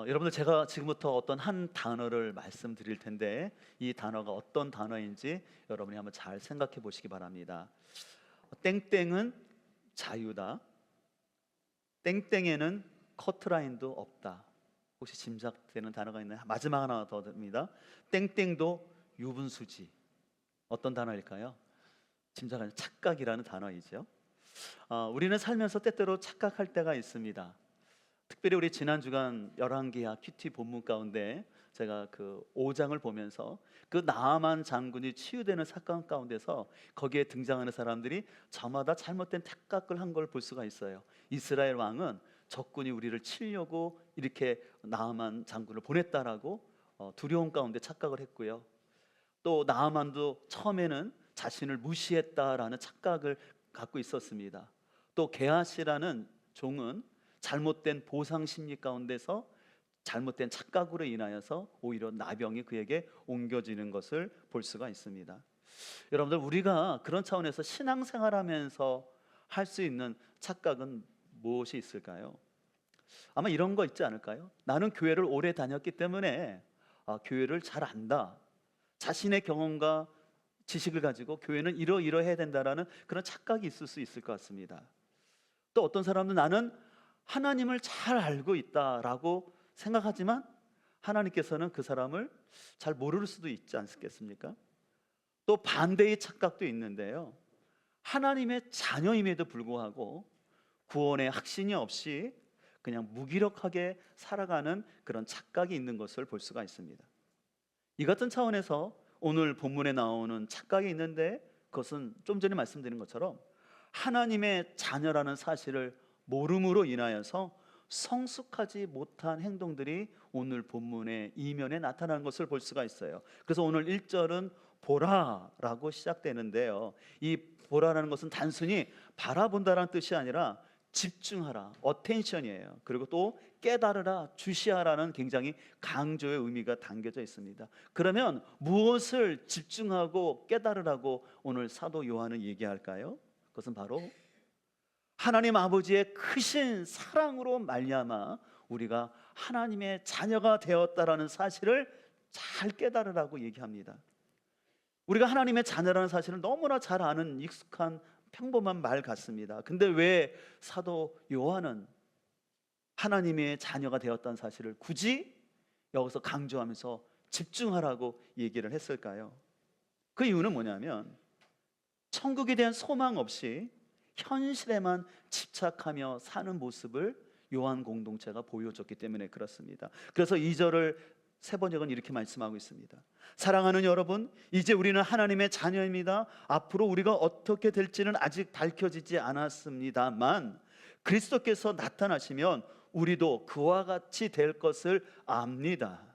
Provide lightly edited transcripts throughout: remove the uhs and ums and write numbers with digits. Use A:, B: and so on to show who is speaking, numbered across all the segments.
A: 여러분들 제가 지금부터 어떤 한 단어를 말씀드릴 텐데 이 단어가 어떤 단어인지 여러분이 한번 잘 생각해 보시기 바랍니다. 땡땡은 자유다. 땡땡에는 커트라인도 없다. 혹시 짐작되는 단어가 있나요? 마지막 하나 더 듭니다. 땡땡도 유분수지. 어떤 단어일까요? 짐작하는 착각이라는 단어이죠. 우리는 살면서 때때로 착각할 때가 있습니다. 특별히 우리 지난 주간 열왕기하 큐티 본문 가운데 제가 그 5장을 보면서 그 나아만 장군이 치유되는 사건 가운데서 거기에 등장하는 사람들이 저마다 잘못된 착각을 한 걸 볼 수가 있어요. 이스라엘 왕은 적군이 우리를 치려고 이렇게 나아만 장군을 보냈다라고 두려움 가운데 착각을 했고요. 또 나아만도 처음에는 자신을 무시했다라는 착각을 갖고 있었습니다. 또 게하시라는 종은 잘못된 보상 심리 가운데서 잘못된 착각으로 인하여서 오히려 나병이 그에게 옮겨지는 것을 볼 수가 있습니다. 여러분들, 우리가 그런 차원에서 신앙생활하면서 할 수 있는 착각은 무엇이 있을까요? 아마 이런 거 있지 않을까요? 나는 교회를 오래 다녔기 때문에 교회를 잘 안다. 자신의 경험과 지식을 가지고 교회는 이러이러해야 된다라는 그런 착각이 있을 수 있을 것 같습니다. 또 어떤 사람은 나는 하나님을 잘 알고 있다라고 생각하지만 하나님께서는 그 사람을 잘 모를 수도 있지 않겠습니까? 또 반대의 착각도 있는데요, 하나님의 자녀임에도 불구하고 구원의 확신이 없이 그냥 무기력하게 살아가는 그런 착각이 있는 것을 볼 수가 있습니다. 이 같은 차원에서 오늘 본문에 나오는 착각이 있는데, 그것은 좀 전에 말씀드린 것처럼 하나님의 자녀라는 사실을 모름으로 인하여서 성숙하지 못한 행동들이 오늘 본문의 이면에 나타나는 것을 볼 수가 있어요. 그래서 오늘 1절은 보라라고 시작되는데요, 이 보라라는 것은 단순히 바라본다라는 뜻이 아니라 집중하라, 어텐션이에요. 그리고 또 깨달으라, 주시하라는 굉장히 강조의 의미가 담겨져 있습니다. 그러면 무엇을 집중하고 깨달으라고 오늘 사도 요한은 얘기할까요? 그것은 바로 하나님 아버지의 크신 사랑으로 말미암아 우리가 하나님의 자녀가 되었다라는 사실을 잘 깨달으라고 얘기합니다. 우리가 하나님의 자녀라는 사실을 너무나 잘 아는 익숙한 평범한 말 같습니다. 근데 왜 사도 요한은 하나님의 자녀가 되었다는 사실을 굳이 여기서 강조하면서 집중하라고 얘기를 했을까요? 그 이유는 뭐냐면 천국에 대한 소망 없이 현실에만 집착하며 사는 모습을 요한 공동체가 보여줬기 때문에 그렇습니다. 그래서 2절을 세 번역은 이렇게 말씀하고 있습니다. 사랑하는 여러분, 이제 우리는 하나님의 자녀입니다. 앞으로 우리가 어떻게 될지는 아직 밝혀지지 않았습니다만 그리스도께서 나타나시면 우리도 그와 같이 될 것을 압니다.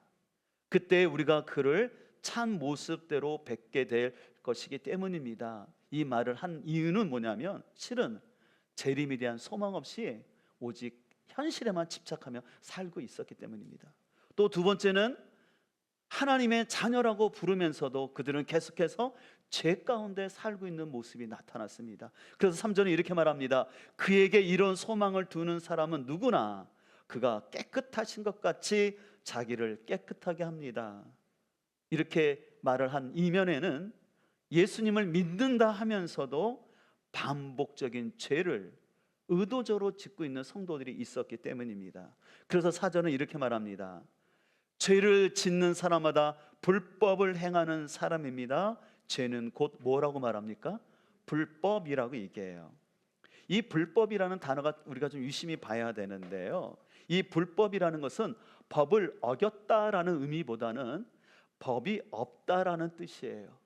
A: 그때 우리가 그를 참 모습대로 뵙게 될 것이기 때문입니다. 이 말을 한 이유는 뭐냐면 실은 재림에 대한 소망 없이 오직 현실에만 집착하며 살고 있었기 때문입니다. 또 두 번째는 하나님의 자녀라고 부르면서도 그들은 계속해서 죄 가운데 살고 있는 모습이 나타났습니다. 그래서 3절은 이렇게 말합니다. 그에게 이런 소망을 두는 사람은 누구나 그가 깨끗하신 것 같이 자기를 깨끗하게 합니다. 이렇게 말을 한 이면에는 예수님을 믿는다 하면서도 반복적인 죄를 의도적으로 짓고 있는 성도들이 있었기 때문입니다. 그래서 4절은 이렇게 말합니다. 죄를 짓는 사람마다 불법을 행하는 사람입니다. 죄는 곧 뭐라고 말합니까? 불법이라고 얘기해요. 이 불법이라는 단어가 우리가 좀 유심히 봐야 되는데요, 이 불법이라는 것은 법을 어겼다라는 의미보다는 법이 없다라는 뜻이에요.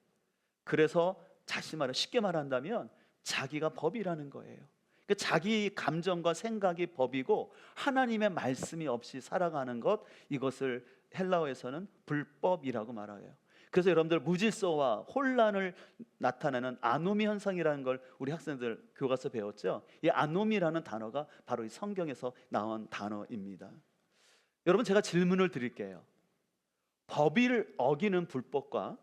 A: 그래서 다시 말해 쉽게 말한다면 자기가 법이라는 거예요. 그러니까 자기 감정과 생각이 법이고 하나님의 말씀이 없이 살아가는 것, 이것을 헬라어에서는 불법이라고 말해요. 그래서 여러분들 무질서와 혼란을 나타내는 아노미 현상이라는 걸 우리 학생들 교과서 배웠죠. 이 아노미라는 단어가 바로 이 성경에서 나온 단어입니다. 여러분, 제가 질문을 드릴게요. 법을 어기는 불법과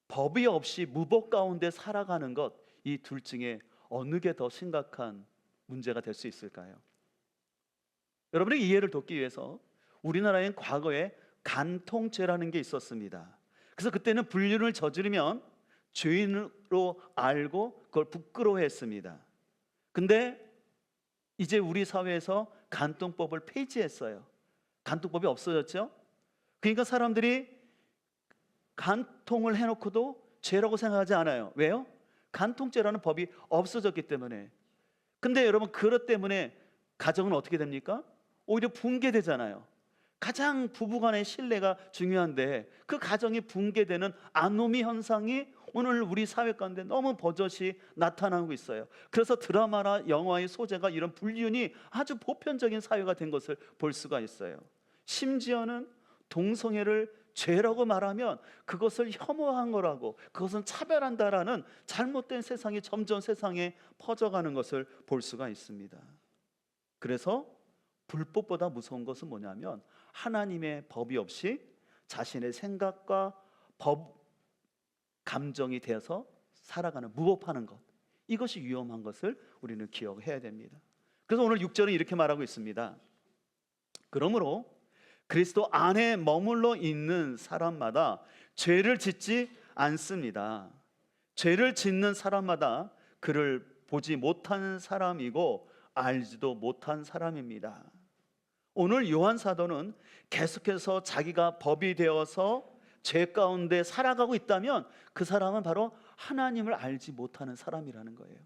A: 법이 없이 무법 가운데 살아가는 것, 이 둘 중에 어느 게 더 심각한 문제가 될 수 있을까요? 여러분의 이해를 돕기 위해서 우리나라엔 과거에 간통죄라는 게 있었습니다. 그래서 그때는 불륜을 저지르면 죄인으로 알고 그걸 부끄러워했습니다. 근데 이제 우리 사회에서 간통법을 폐지했어요. 간통법이 없어졌죠. 그러니까 사람들이 간통을 해놓고도 죄라고 생각하지 않아요. 왜요? 간통죄라는 법이 없어졌기 때문에. 근데 여러분, 그것 때문에 가정은 어떻게 됩니까? 오히려 붕괴되잖아요. 가장 부부간의 신뢰가 중요한데 그 가정이 붕괴되는 아노미 현상이 오늘 우리 사회 가운데 너무 버젓이 나타나고 있어요. 그래서 드라마나 영화의 소재가 이런 불륜이 아주 보편적인 사회가 된 것을 볼 수가 있어요. 심지어는 동성애를 죄라고 말하면 그것을 혐오한 거라고, 그것은 차별한다라는 잘못된 세상이 점점 세상에 퍼져가는 것을 볼 수가 있습니다. 그래서 불법보다 무서운 것은 뭐냐면 하나님의 법이 없이 자신의 생각과 법, 감정이 되어서 살아가는, 무법하는 것, 이것이 위험한 것을 우리는 기억해야 됩니다. 그래서 오늘 6절은 이렇게 말하고 있습니다. 그러므로 그리스도 안에 머물러 있는 사람마다 죄를 짓지 않습니다. 죄를 짓는 사람마다 그를 보지 못한 사람이고 알지도 못한 사람입니다. 오늘 요한 사도는 계속해서 자기가 법이 되어서 죄 가운데 살아가고 있다면 그 사람은 바로 하나님을 알지 못하는 사람이라는 거예요.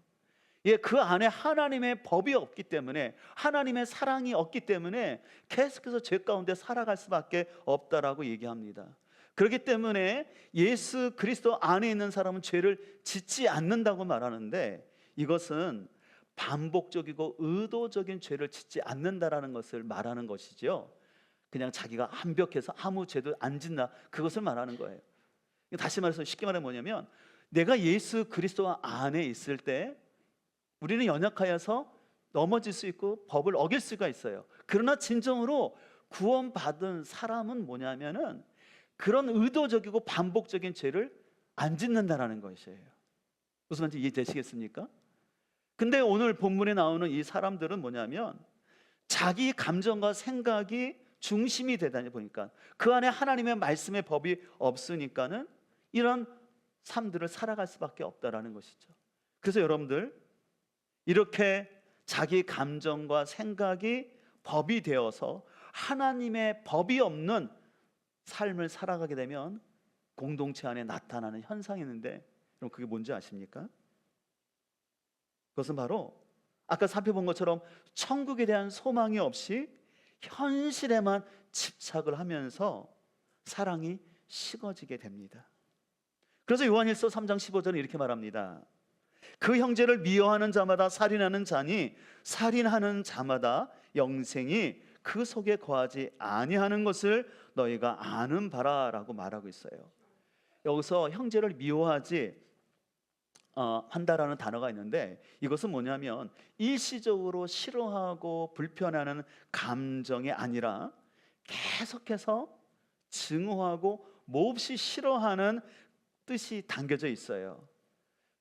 A: 예, 그 안에 하나님의 법이 없기 때문에, 하나님의 사랑이 없기 때문에 계속해서 죄 가운데 살아갈 수밖에 없다라고 얘기합니다. 그렇기 때문에 예수 그리스도 안에 있는 사람은 죄를 짓지 않는다고 말하는데, 이것은 반복적이고 의도적인 죄를 짓지 않는다라는 것을 말하는 것이죠. 그냥 자기가 완벽해서 아무 죄도 안 짓나, 그것을 말하는 거예요. 다시 말해서 쉽게 말하면 뭐냐면, 내가 예수 그리스도 안에 있을 때 우리는 연약하여서 넘어질 수 있고 법을 어길 수가 있어요. 그러나 진정으로 구원받은 사람은 뭐냐면은 그런 의도적이고 반복적인 죄를 안 짓는다라는 것이에요. 무슨 말인지 이해되시겠습니까? 근데 오늘 본문에 나오는 이 사람들은 뭐냐면 자기 감정과 생각이 중심이 되다 보니까, 그 안에 하나님의 말씀의 법이 없으니까는 이런 삶들을 살아갈 수밖에 없다라는 것이죠. 그래서 여러분들, 이렇게 자기 감정과 생각이 법이 되어서 하나님의 법이 없는 삶을 살아가게 되면 공동체 안에 나타나는 현상이 있는데, 그럼 그게 뭔지 아십니까? 그것은 바로 아까 살펴본 것처럼 천국에 대한 소망이 없이 현실에만 집착을 하면서 사랑이 식어지게 됩니다. 그래서 요한일서 3장 15절은 이렇게 말합니다. 그 형제를 미워하는 자마다 살인하는 자니 살인하는 자마다 영생이 그 속에 거하지 아니하는 것을 너희가 아는 바라라고 말하고 있어요. 여기서 형제를 미워하지 한다라는 단어가 있는데, 이것은 뭐냐면 일시적으로 싫어하고 불편해하는 감정이 아니라 계속해서 증오하고 몹시 싫어하는 뜻이 담겨져 있어요.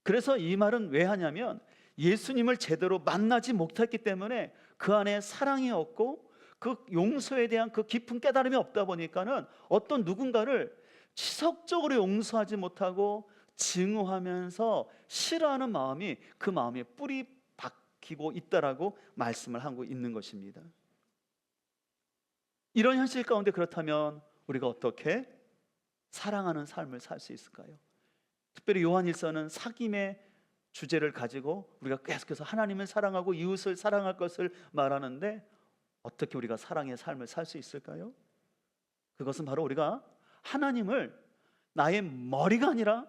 A: 그래서 이 말은 왜 하냐면 예수님을 제대로 만나지 못했기 때문에 그 안에 사랑이 없고 그 용서에 대한 그 깊은 깨달음이 없다 보니까는 어떤 누군가를 지속적으로 용서하지 못하고 증오하면서 싫어하는 마음이 그 마음에 뿌리 박히고 있다라고 말씀을 하고 있는 것입니다. 이런 현실 가운데 그렇다면 우리가 어떻게 사랑하는 삶을 살 수 있을까요? 특별히 요한일서는 사귐의 주제를 가지고 우리가 계속해서 하나님을 사랑하고 이웃을 사랑할 것을 말하는데, 어떻게 우리가 사랑의 삶을 살 수 있을까요? 그것은 바로 우리가 하나님을 나의 머리가 아니라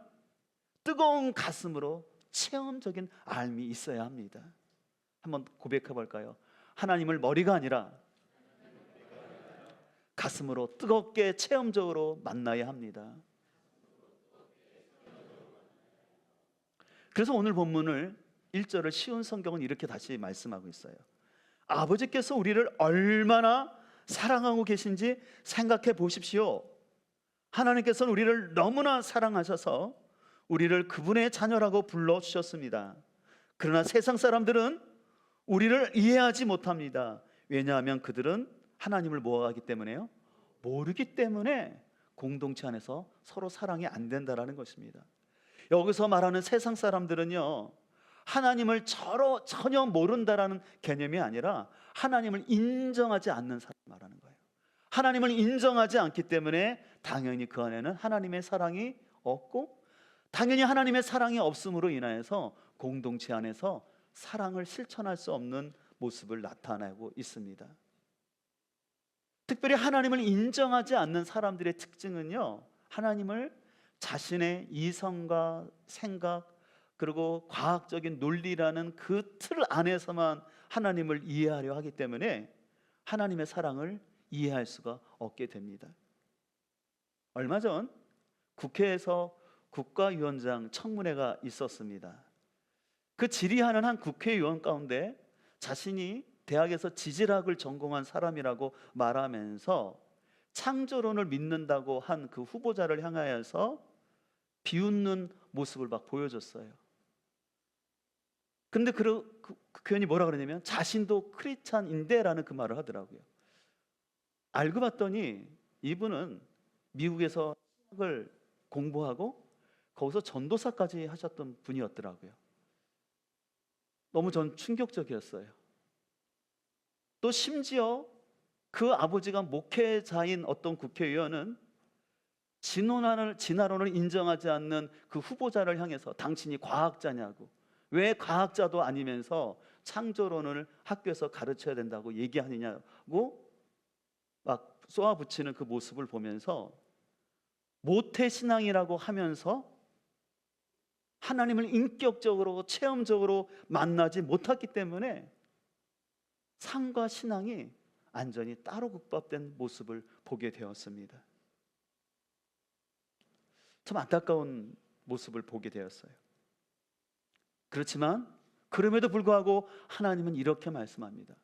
A: 뜨거운 가슴으로 체험적인 알미 있어야 합니다. 한번 고백해 볼까요? 하나님을 머리가 아니라 가슴으로 뜨겁게 체험적으로 만나야 합니다. 그래서 오늘 본문을 1절을 쉬운 성경은 이렇게 다시 말씀하고 있어요. 아버지께서 우리를 얼마나 사랑하고 계신지 생각해 보십시오. 하나님께서는 우리를 너무나 사랑하셔서 우리를 그분의 자녀라고 불러주셨습니다. 그러나 세상 사람들은 우리를 이해하지 못합니다. 왜냐하면 그들은 하나님을 뭐하기 때문에요? 모르기 때문에 공동체 안에서 서로 사랑이 안 된다라는 것입니다. 여기서 말하는 세상 사람들은요, 하나님을 전혀 모른다라는 개념이 아니라 하나님을 인정하지 않는 사람 말하는 거예요. 하나님을 인정하지 않기 때문에 당연히 그 안에는 하나님의 사랑이 없고, 당연히 하나님의 사랑이 없음으로 인하여서 공동체 안에서 사랑을 실천할 수 없는 모습을 나타내고 있습니다. 특별히 하나님을 인정하지 않는 사람들의 특징은요, 하나님을 자신의 이성과 생각 그리고 과학적인 논리라는 그 틀 안에서만 하나님을 이해하려 하기 때문에 하나님의 사랑을 이해할 수가 없게 됩니다. 얼마 전 국회에서 국가위원장 청문회가 있었습니다. 그 질의하는 한 국회의원 가운데 자신이 대학에서 지질학을 전공한 사람이라고 말하면서 창조론을 믿는다고 한 그 후보자를 향하여서 비웃는 모습을 막 보여줬어요. 근데 그 교원이 뭐라 그러냐면 자신도 크리스찬인데 라는 그 말을 하더라고요. 알고 봤더니 이분은 미국에서 신학을 공부하고 거기서 전도사까지 하셨던 분이었더라고요. 너무 전 충격적이었어요. 또 심지어 그 아버지가 목회자인 어떤 국회의원은 진화론을 인정하지 않는 그 후보자를 향해서 당신이 과학자냐고, 왜 과학자도 아니면서 창조론을 학교에서 가르쳐야 된다고 얘기하느냐고 막 쏘아붙이는 그 모습을 보면서 모태신앙이라고 하면서 하나님을 인격적으로 체험적으로 만나지 못했기 때문에 삶과 신앙이 완전히 따로 국밥된 모습을 보게 되었습니다. 참 안타까운 모습을 보게 되었어요. 그렇지만 그럼에도 불구하고 하나님은 이렇게 말씀합니다.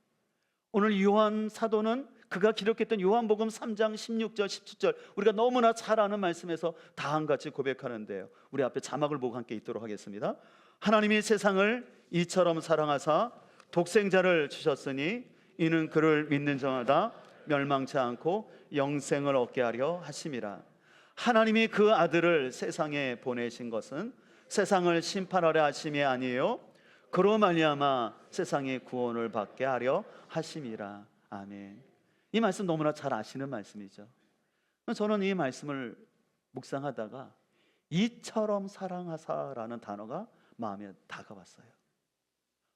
A: 오늘 요한 사도는 그가 기록했던 요한복음 3장 16절 17절 우리가 너무나 잘 아는 말씀에서 다음같이 고백하는데요, 우리 앞에 자막을 보고 함께 읽도록 하겠습니다. 하나님이 세상을 이처럼 사랑하사 독생자를 주셨으니 이는 그를 믿는 자마다 멸망치 않고 영생을 얻게 하려 하심이라. 하나님이 그 아들을 세상에 보내신 것은 세상을 심판하려 하심이 아니에요, 그로 말미암아 세상의 구원을 받게 하려 하심이라. 아멘. 이 말씀 너무나 잘 아시는 말씀이죠. 저는 이 말씀을 묵상하다가 이처럼 사랑하사라는 단어가 마음에 다가왔어요.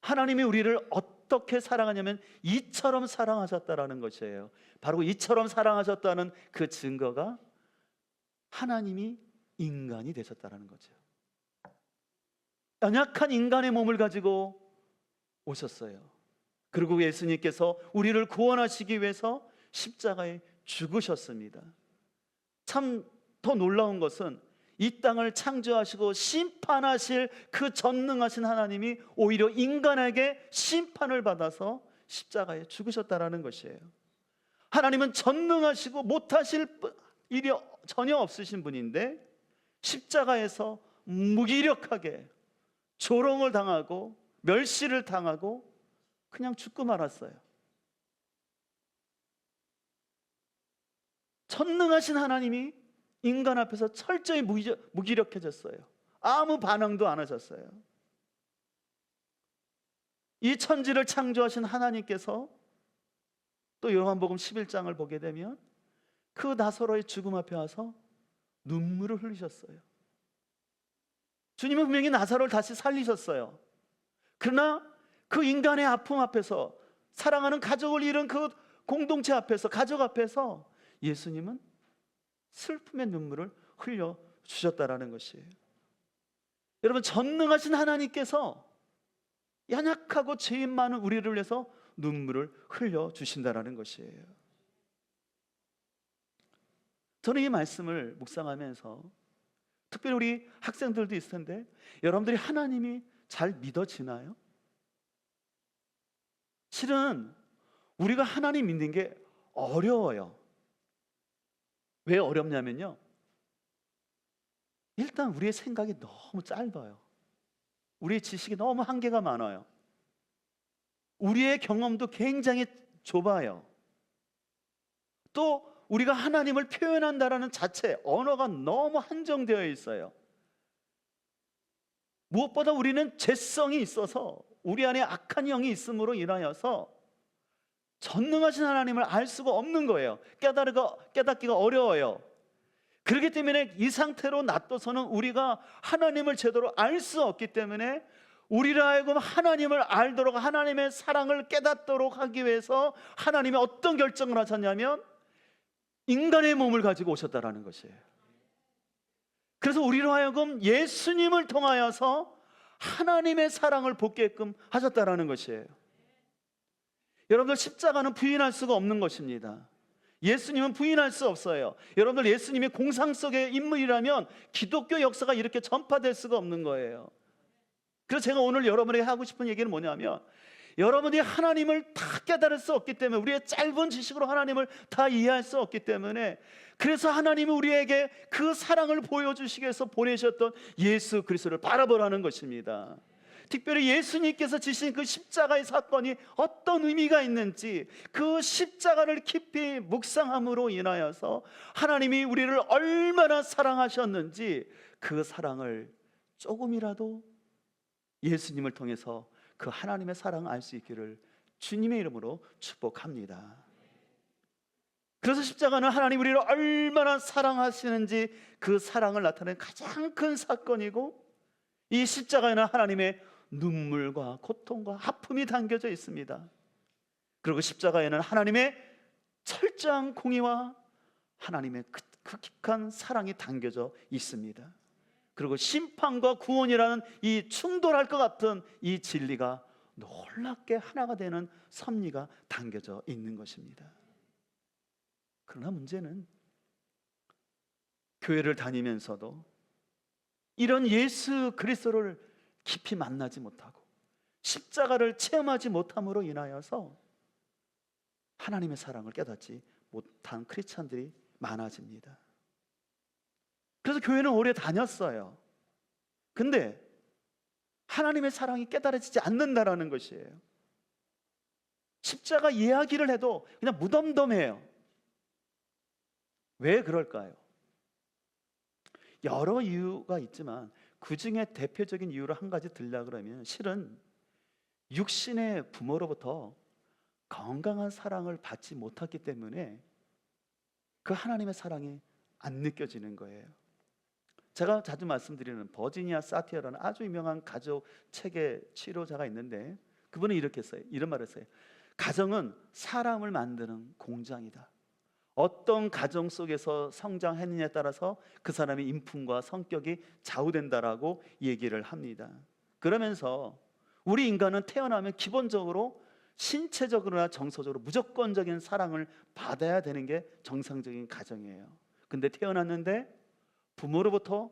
A: 하나님이 우리를 어떻게 사랑하냐면 이처럼 사랑하셨다라는 것이에요. 바로 이처럼 사랑하셨다는 그 증거가 하나님이 인간이 되셨다라는 거죠. 연약한 인간의 몸을 가지고 오셨어요. 그리고 예수님께서 우리를 구원하시기 위해서 십자가에 죽으셨습니다. 참 더 놀라운 것은 이 땅을 창조하시고 심판하실 그 전능하신 하나님이 오히려 인간에게 심판을 받아서 십자가에 죽으셨다라는 것이에요. 하나님은 전능하시고 못하실 일이 전혀 없으신 분인데 십자가에서 무기력하게 조롱을 당하고 멸시를 당하고 그냥 죽고 말았어요. 전능하신 하나님이 인간 앞에서 철저히 무기력해졌어요. 아무 반응도 안 하셨어요. 이 천지를 창조하신 하나님께서 또 요한복음 11장을 보게 되면 그 나사로의 죽음 앞에 와서 눈물을 흘리셨어요. 주님은 분명히 나사로를 다시 살리셨어요. 그러나 그 인간의 아픔 앞에서, 사랑하는 가족을 잃은 그 공동체 앞에서, 가족 앞에서 예수님은 슬픔의 눈물을 흘려 주셨다라는 것이에요. 여러분, 전능하신 하나님께서 연약하고 죄인 많은 우리를 위해서 눈물을 흘려 주신다라는 것이에요. 저는 이 말씀을 묵상하면서 특별히 우리 학생들도 있을 텐데, 여러분들이 하나님이 잘 믿어지나요? 실은 우리가 하나님 믿는 게 어려워요. 왜 어렵냐면요, 일단 우리의 생각이 너무 짧아요. 우리의 지식이 너무 한계가 많아요. 우리의 경험도 굉장히 좁아요. 또 우리가 하나님을 표현한다라는 자체 언어가 너무 한정되어 있어요. 무엇보다 우리는 죄성이 있어서 우리 안에 악한 영이 있음으로 인하여서 전능하신 하나님을 알 수가 없는 거예요. 깨닫기가 어려워요. 그렇기 때문에 이 상태로 놔둬서는 우리가 하나님을 제대로 알 수 없기 때문에 우리를 하여금 하나님을 알도록, 하나님의 사랑을 깨닫도록 하기 위해서 하나님이 어떤 결정을 하셨냐면 인간의 몸을 가지고 오셨다라는 것이에요. 그래서 우리로 하여금 예수님을 통하여서 하나님의 사랑을 보게끔 하셨다라는 것이에요. 여러분들, 십자가는 부인할 수가 없는 것입니다. 예수님은 부인할 수 없어요. 여러분들, 예수님이 공상 속의 인물이라면 기독교 역사가 이렇게 전파될 수가 없는 거예요. 그래서 제가 오늘 여러분에게 하고 싶은 얘기는 뭐냐면, 여러분이 하나님을 다 깨달을 수 없기 때문에, 우리의 짧은 지식으로 하나님을 다 이해할 수 없기 때문에, 그래서 하나님이 우리에게 그 사랑을 보여주시기 위해서 보내셨던 예수 그리스도를 바라보라는 것입니다. 특별히 예수님께서 지신 그 십자가의 사건이 어떤 의미가 있는지, 그 십자가를 깊이 묵상함으로 인하여서 하나님이 우리를 얼마나 사랑하셨는지 그 사랑을 조금이라도 예수님을 통해서 그 하나님의 사랑을 알 수 있기를 주님의 이름으로 축복합니다. 그래서 십자가는 하나님 우리를 얼마나 사랑하시는지 그 사랑을 나타내는 가장 큰 사건이고, 이 십자가에는 하나님의 눈물과 고통과 아픔이 담겨져 있습니다. 그리고 십자가에는 하나님의 철저한 공의와 하나님의 극한 사랑이 담겨져 있습니다. 그리고 심판과 구원이라는 이 충돌할 것 같은 이 진리가 놀랍게 하나가 되는 섭리가 담겨져 있는 것입니다. 그러나 문제는 교회를 다니면서도 이런 예수 그리스도를 깊이 만나지 못하고 십자가를 체험하지 못함으로 인하여서 하나님의 사랑을 깨닫지 못한 크리스찬들이 많아집니다. 그래서 교회는 오래 다녔어요. 근데 하나님의 사랑이 깨달아지지 않는다라는 것이에요. 십자가 이야기를 해도 그냥 무덤덤해요. 왜 그럴까요? 여러 이유가 있지만 그 중에 대표적인 이유를 한 가지 들려 그러면, 실은 육신의 부모로부터 건강한 사랑을 받지 못했기 때문에 그 하나님의 사랑이 안 느껴지는 거예요. 제가 자주 말씀드리는 버지니아 사티어라는 아주 유명한 가족 체계 치료자가 있는데, 그분은 이렇게 했어요. 이런 말을 했어요. 가정은 사람을 만드는 공장이다. 어떤 가정 속에서 성장했느냐에 따라서 그 사람의 인품과 성격이 좌우된다라고 얘기를 합니다. 그러면서 우리 인간은 태어나면 기본적으로 신체적으로나 정서적으로 무조건적인 사랑을 받아야 되는 게 정상적인 가정이에요. 근데 태어났는데 부모로부터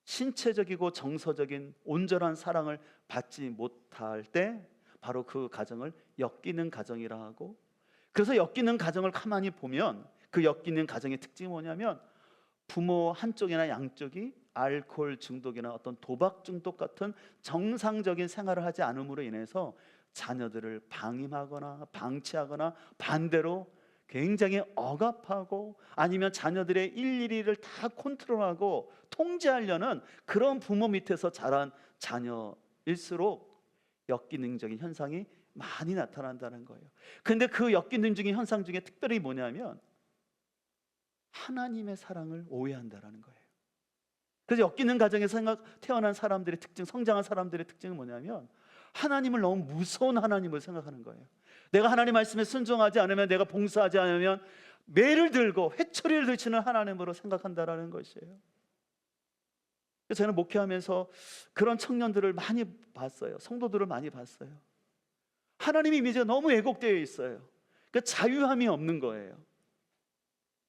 A: 신체적이고 정서적인 온전한 사랑을 받지 못할 때 바로 그 가정을 엮이는 가정이라 하고, 그래서 엮이는 가정을 가만히 보면 그 엮이는 가정의 특징이 뭐냐면, 부모 한쪽이나 양쪽이 알코올 중독이나 어떤 도박 중독 같은 정상적인 생활을 하지 않음으로 인해서 자녀들을 방임하거나 방치하거나 반대로 굉장히 억압하고, 아니면 자녀들의 일일이를 다 컨트롤하고 통제하려는 그런 부모 밑에서 자란 자녀일수록 역기능적인 현상이 많이 나타난다는 거예요. 근데 그 역기능적인 현상 중에 특별히 뭐냐면 하나님의 사랑을 오해한다라는 거예요. 그래서 역기능 가정에서 태어난 사람들의 특징, 성장한 사람들의 특징은 뭐냐면 하나님을 너무 무서운 하나님을 생각하는 거예요. 내가 하나님 말씀에 순종하지 않으면, 내가 봉사하지 않으면 매를 들고 회초리를 들치는 하나님으로 생각한다라는 것이에요. 그래서 저는 목회하면서 그런 청년들을 많이 봤어요. 성도들을 많이 봤어요. 하나님의 이미지가 너무 왜곡되어 있어요. 그러니까 자유함이 없는 거예요.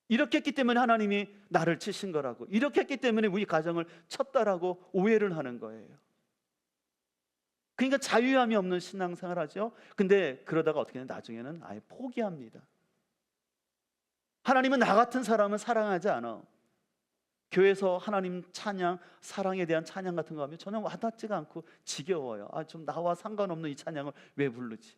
A: 이렇게 했기 때문에 하나님이 나를 치신 거라고, 이렇게 했기 때문에 우리 가정을 쳤다라고 오해를 하는 거예요. 그러니까 자유함이 없는 신앙생활 하죠. 근데 그러다가 어떻게 되냐, 나중에는 아예 포기합니다. 하나님은 나 같은 사람은 사랑하지 않아. 교회에서 하나님 찬양, 사랑에 대한 찬양 같은 거 하면 전혀 와닿지가 않고 지겨워요. 좀 나와 상관없는 이 찬양을 왜 부르지?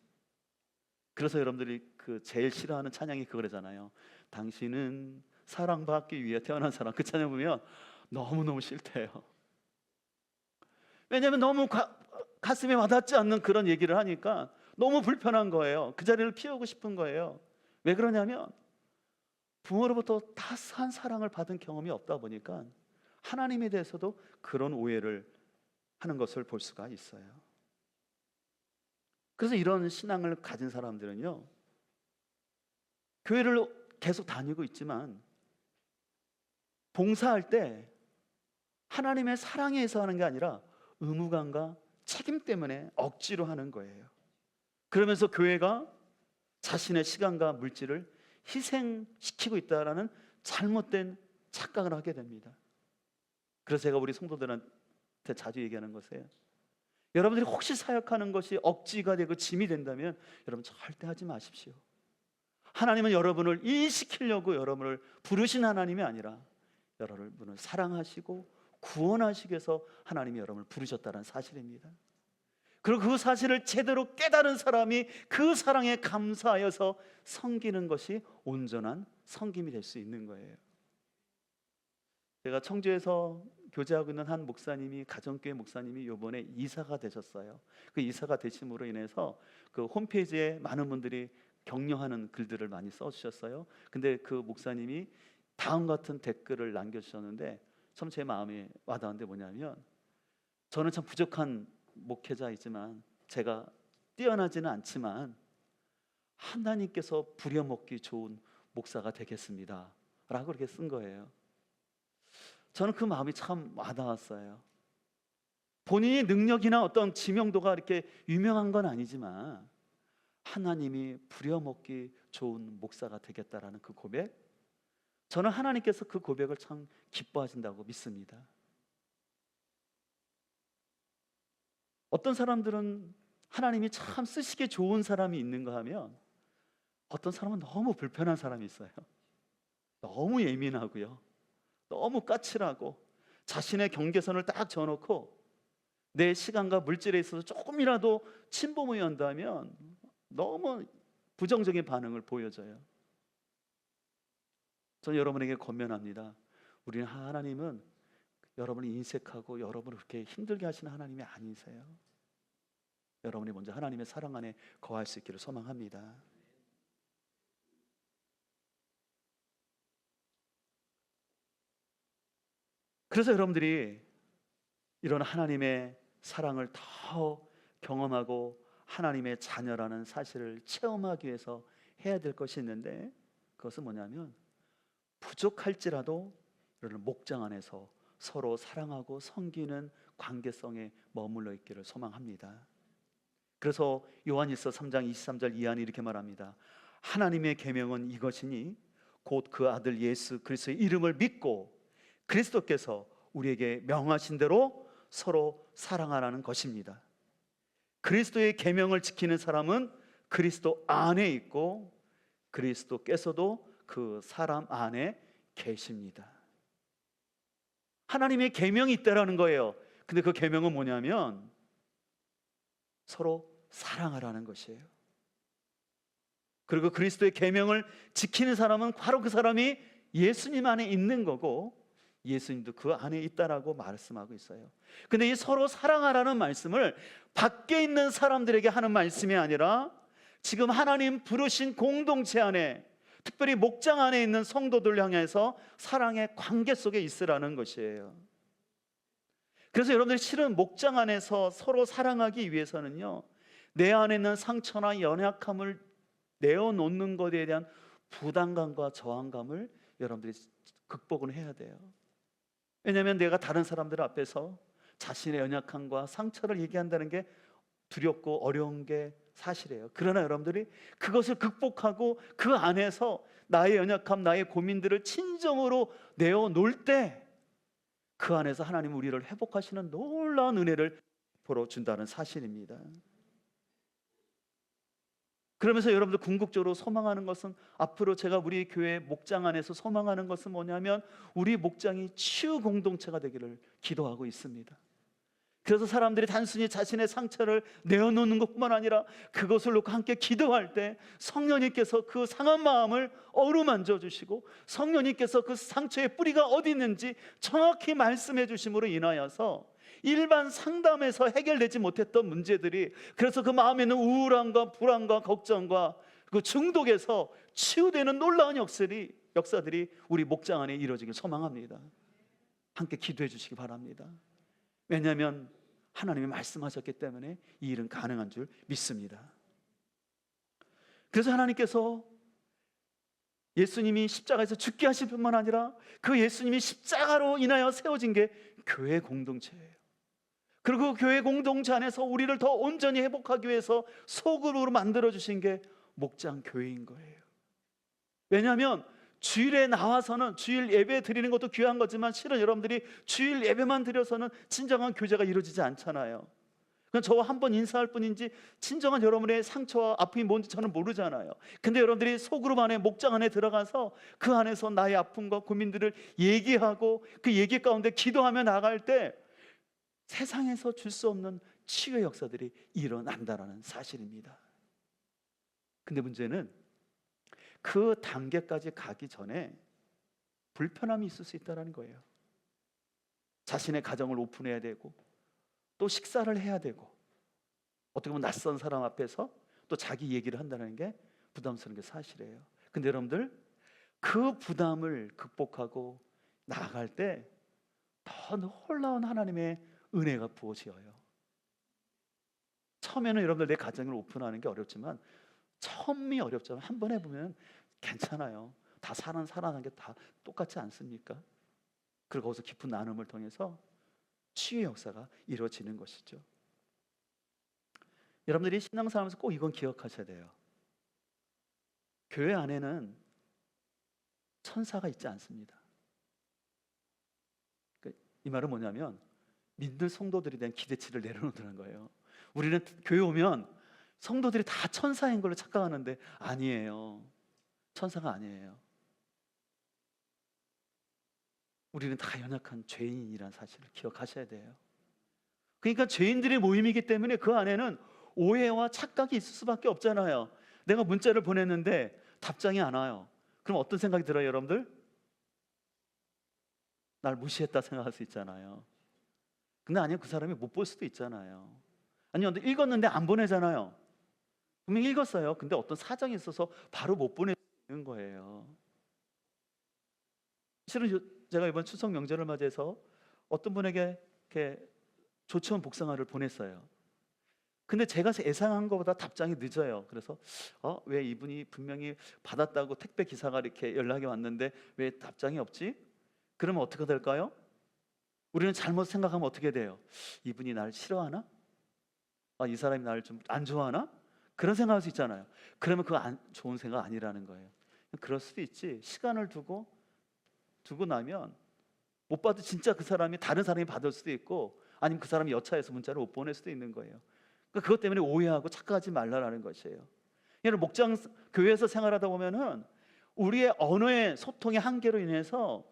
A: 그래서 여러분들이 그 제일 싫어하는 찬양이 그거잖아요. 당신은 사랑받기 위해 태어난 사람. 그 찬양 보면 너무너무 싫대요. 왜냐하면 너무 가슴에 와닿지 않는 그런 얘기를 하니까 너무 불편한 거예요. 그 자리를 피우고 싶은 거예요. 왜 그러냐면 부모로부터 따스한 사랑을 받은 경험이 없다 보니까 하나님에 대해서도 그런 오해를 하는 것을 볼 수가 있어요. 그래서 이런 신앙을 가진 사람들은요, 교회를 계속 다니고 있지만 봉사할 때 하나님의 사랑에 의해서 하는 게 아니라 의무감과 책임 때문에 억지로 하는 거예요. 그러면서 교회가 자신의 시간과 물질을 희생시키고 있다라는 잘못된 착각을 하게 됩니다. 그래서 제가 우리 성도들한테 자주 얘기하는 것이에요. 여러분들이 혹시 사역하는 것이 억지가 되고 짐이 된다면 여러분 절대 하지 마십시오. 하나님은 여러분을 일시키려고 여러분을 부르신 하나님이 아니라 여러분을 사랑하시고 구원하시기 위해서 하나님이 여러분을 부르셨다는 사실입니다. 그리고 그 사실을 제대로 깨달은 사람이 그 사랑에 감사하여서 섬기는 것이 온전한 섬김이 될 수 있는 거예요. 제가 청주에서 교제하고 있는 한 목사님이, 가정교회 목사님이 이번에 이사가 되셨어요. 그 이사가 되심으로 인해서 그 홈페이지에 많은 분들이 격려하는 글들을 많이 써주셨어요. 근데 그 목사님이 다음 같은 댓글을 남겨주셨는데 참 제 마음에 와닿은 게 뭐냐면, 저는 참 부족한 목회자이지만 제가 뛰어나지는 않지만 하나님께서 부려먹기 좋은 목사가 되겠습니다 라고 그렇게 쓴 거예요. 저는 그 마음이 참 와닿았어요. 본인이 능력이나 어떤 지명도가 이렇게 유명한 건 아니지만 하나님이 부려먹기 좋은 목사가 되겠다라는 그 고백, 저는 하나님께서 그 고백을 참 기뻐하신다고 믿습니다. 어떤 사람들은 하나님이 참 쓰시기 좋은 사람이 있는가 하면 어떤 사람은 너무 불편한 사람이 있어요. 너무 예민하고요, 너무 까칠하고 자신의 경계선을 딱 정해놓고 내 시간과 물질에 있어서 조금이라도 침범을 한다면 너무 부정적인 반응을 보여줘요. 저는 여러분에게 권면합니다. 우리는 하나님은 여러분을 인색하고 여러분을 그렇게 힘들게 하시는 하나님이 아니세요. 여러분이 먼저 하나님의 사랑 안에 거할 수 있기를 소망합니다. 그래서 여러분들이 이런 하나님의 사랑을 더 경험하고 하나님의 자녀라는 사실을 체험하기 위해서 해야 될 것이 있는데, 그것은 뭐냐면 부족할지라도 이런 목장 안에서 서로 사랑하고 섬기는 관계성에 머물러 있기를 소망합니다. 그래서 요한일서 3장 23절 이하는 이렇게 말합니다. 하나님의 계명은 이것이니 곧 그 아들 예수 그리스도의 이름을 믿고 그리스도께서 우리에게 명하신 대로 서로 사랑하라는 것입니다. 그리스도의 계명을 지키는 사람은 그리스도 안에 있고 그리스도께서도 그 사람 안에 계십니다. 하나님의 계명이 있다라는 거예요. 근데 그 계명은 뭐냐면 서로 사랑하라는 것이에요. 그리고 그리스도의 계명을 지키는 사람은 바로 그 사람이 예수님 안에 있는 거고 예수님도 그 안에 있다라고 말씀하고 있어요. 근데 이 서로 사랑하라는 말씀을 밖에 있는 사람들에게 하는 말씀이 아니라 지금 하나님 부르신 공동체 안에, 특별히 목장 안에 있는 성도들 향해서 사랑의 관계 속에 있으라는 것이에요. 그래서 여러분들이 실은 목장 안에서 서로 사랑하기 위해서는요, 내 안에 있는 상처나 연약함을 내어놓는 것에 대한 부담감과 저항감을 여러분들이 극복을 해야 돼요. 왜냐하면 내가 다른 사람들 앞에서 자신의 연약함과 상처를 얘기한다는 게 두렵고 어려운 게 사실이에요. 그러나 여러분들이 그것을 극복하고 그 안에서 나의 연약함, 나의 고민들을 진정으로 내어놓을 때 그 안에서 하나님 우리를 회복하시는 놀라운 은혜를 보러 준다는 사실입니다. 그러면서 여러분들 궁극적으로 소망하는 것은, 앞으로 제가 우리 교회 목장 안에서 소망하는 것은 뭐냐면 우리 목장이 치유 공동체가 되기를 기도하고 있습니다. 그래서 사람들이 단순히 자신의 상처를 내어놓는 것뿐만 아니라 그것을 놓고 함께 기도할 때 성령님께서 그 상한 마음을 어루만져 주시고 성령님께서 그 상처의 뿌리가 어디 있는지 정확히 말씀해 주심으로 인하여서 일반 상담에서 해결되지 못했던 문제들이, 그래서 그 마음에 있는 우울함과 불안과 걱정과 그 중독에서 치유되는 놀라운 역사들이 우리 목장 안에 이루어지길 소망합니다. 함께 기도해 주시기 바랍니다. 왜냐하면 하나님이 말씀하셨기 때문에 이 일은 가능한 줄 믿습니다. 그래서 하나님께서 예수님이 십자가에서 죽게 하실 뿐만 아니라 그 예수님이 십자가로 인하여 세워진 게 교회 공동체예요. 그리고 교회 공동체 안에서 우리를 더 온전히 회복하기 위해서 소그룹으로 만들어주신 게 목장 교회인 거예요. 왜냐하면 주일에 나와서는 주일 예배 드리는 것도 귀한 거지만 실은 여러분들이 주일 예배만 드려서는 진정한 교제가 이루어지지 않잖아요. 그냥 저와 한 번 인사할 뿐인지 진정한 여러분의 상처와 아픔이 뭔지 저는 모르잖아요. 근데 여러분들이 소그룹 안에 목장 안에 들어가서 그 안에서 나의 아픔과 고민들을 얘기하고 그 얘기 가운데 기도하며 나갈 때 세상에서 줄 수 없는 치유의 역사들이 일어난다는 사실입니다. 근데 문제는 그 단계까지 가기 전에 불편함이 있을 수 있다는 거예요. 자신의 가정을 오픈해야 되고 또 식사를 해야 되고 어떻게 보면 낯선 사람 앞에서 또 자기 얘기를 한다는 게 부담스러운 게 사실이에요. 근데 여러분들 그 부담을 극복하고 나아갈 때 더 놀라운 하나님의 은혜가 부어져요. 처음에는 여러분들 내 가정을 오픈하는 게 어렵지만 처음이 어렵잖아요. 한번 해보면 괜찮아요. 다 살아가는 게 다 똑같지 않습니까? 그리고 거기서 깊은 나눔을 통해서 치유의 역사가 이루어지는 것이죠. 여러분들이 신앙생활하면서 꼭 이건 기억하셔야 돼요. 교회 안에는 천사가 있지 않습니다. 이 말은 뭐냐면 믿는 성도들에 대한 기대치를 내려놓는 거예요. 우리는 교회 오면 성도들이 다 천사인 걸로 착각하는데 아니에요. 천사가 아니에요. 우리는 다 연약한 죄인이라는 사실을 기억하셔야 돼요. 그러니까 죄인들의 모임이기 때문에 그 안에는 오해와 착각이 있을 수밖에 없잖아요. 내가 문자를 보냈는데 답장이 안 와요. 그럼 어떤 생각이 들어요, 여러분들? 날 무시했다 생각할 수 있잖아요. 근데 아니요, 그 사람이 못 볼 수도 있잖아요. 아니요, 읽었는데 안 보내잖아요. 분명히 읽었어요. 근데 어떤 사정이 있어서 바로 못 보내는 거예요. 실은 제가 이번 추석 명절을 맞이해서 어떤 분에게 이렇게 조치원 복숭아를 보냈어요. 근데 제가 예상한 것보다 답장이 늦어요. 그래서 왜 이분이 분명히 받았다고 택배 기사가 이렇게 연락이 왔는데 왜 답장이 없지? 그러면 어떻게 될까요? 우리는 잘못 생각하면 어떻게 돼요? 이분이 나를 싫어하나? 이 사람이 나를 좀 안 좋아하나? 그런 생각할 수 있잖아요. 그러면 그거 좋은 생각 아니라는 거예요. 그럴 수도 있지. 시간을 두고 나면 못 봐도 진짜 그 사람이 다른 사람이 받을 수도 있고 아니면 그 사람이 여차해서 문자를 못 보낼 수도 있는 거예요. 그러니까 그것 때문에 오해하고 착각하지 말라라는 것이에요. 예를 목장 교회에서 생활하다 보면은 우리의 언어의 소통의 한계로 인해서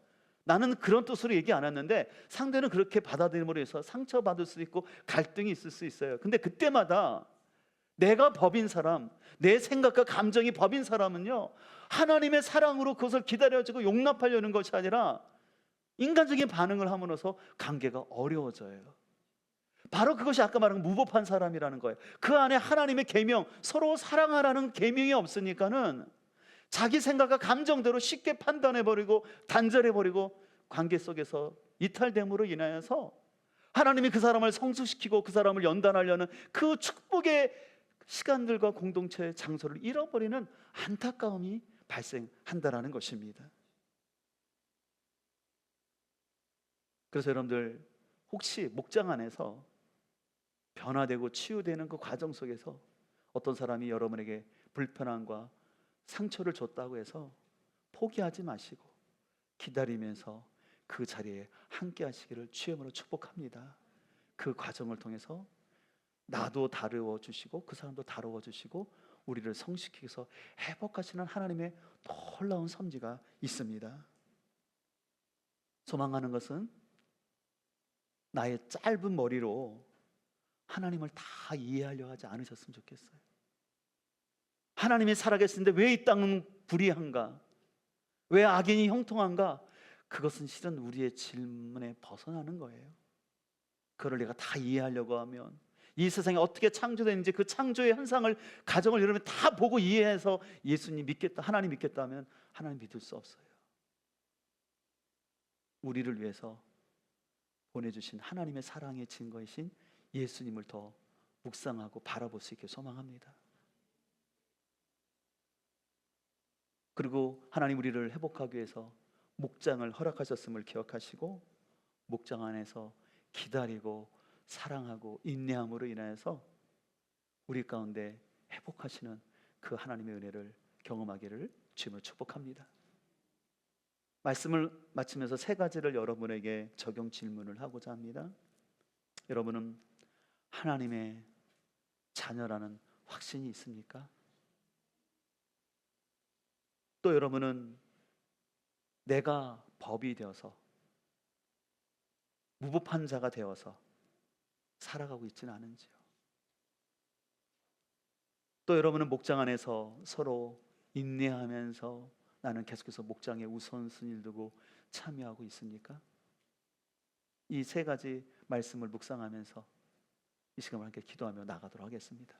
A: 나는 그런 뜻으로 얘기 안 했는데 상대는 그렇게 받아들임으로 해서 상처받을 수도 있고 갈등이 있을 수 있어요. 근데 그때마다 내가 법인 사람, 내 생각과 감정이 법인 사람은요 하나님의 사랑으로 그것을 기다려주고 용납하려는 것이 아니라 인간적인 반응을 함으로써 관계가 어려워져요. 바로 그것이 아까 말한 무법한 사람이라는 거예요. 그 안에 하나님의 계명, 서로 사랑하라는 계명이 없으니까는 자기 생각과 감정대로 쉽게 판단해버리고 단절해버리고 관계 속에서 이탈됨으로 인하여서 하나님이 그 사람을 성숙시키고 그 사람을 연단하려는 그 축복의 시간들과 공동체의 장소를 잃어버리는 안타까움이 발생한다는 것입니다. 그래서 여러분들 혹시 목장 안에서 변화되고 치유되는 그 과정 속에서 어떤 사람이 여러분에게 불편함과 상처를 줬다고 해서 포기하지 마시고 기다리면서 그 자리에 함께 하시기를 주님으로 축복합니다. 그 과정을 통해서 나도 다루어 주시고 그 사람도 다루어 주시고 우리를 성숙시켜서 회복하시는 하나님의 놀라운 섭리가 있습니다. 소망하는 것은 나의 짧은 머리로 하나님을 다 이해하려 하지 않으셨으면 좋겠어요. 하나님이 살아계시는데 왜 이 땅은 불의한가? 왜 악인이 형통한가? 그것은 실은 우리의 질문에 벗어나는 거예요. 그걸 내가 다 이해하려고 하면, 이 세상이 어떻게 창조되는지 그 창조의 현상을, 가정을 여러분 다 보고 이해해서 예수님 믿겠다, 하나님 믿겠다 하면 하나님 믿을 수 없어요. 우리를 위해서 보내주신 하나님의 사랑의 증거이신 예수님을 더 묵상하고 바라볼 수 있게 소망합니다. 그리고 하나님 우리를 회복하기 위해서 목장을 허락하셨음을 기억하시고, 목장 안에서 기다리고 사랑하고 인내함으로 인하여서 우리 가운데 회복하시는 그 하나님의 은혜를 경험하기를 주님을 축복합니다. 말씀을 마치면서 세 가지를 여러분에게 적용 질문을 하고자 합니다. 여러분은 하나님의 자녀라는 확신이 있습니까? 또 여러분은 내가 법이 되어서, 무법한 자가 되어서 살아가고 있지는 않은지요? 또 여러분은 목장 안에서 서로 인내하면서 나는 계속해서 목장에 우선순위를 두고 참여하고 있습니까? 이 세 가지 말씀을 묵상하면서 이 시간을 함께 기도하며 나가도록 하겠습니다.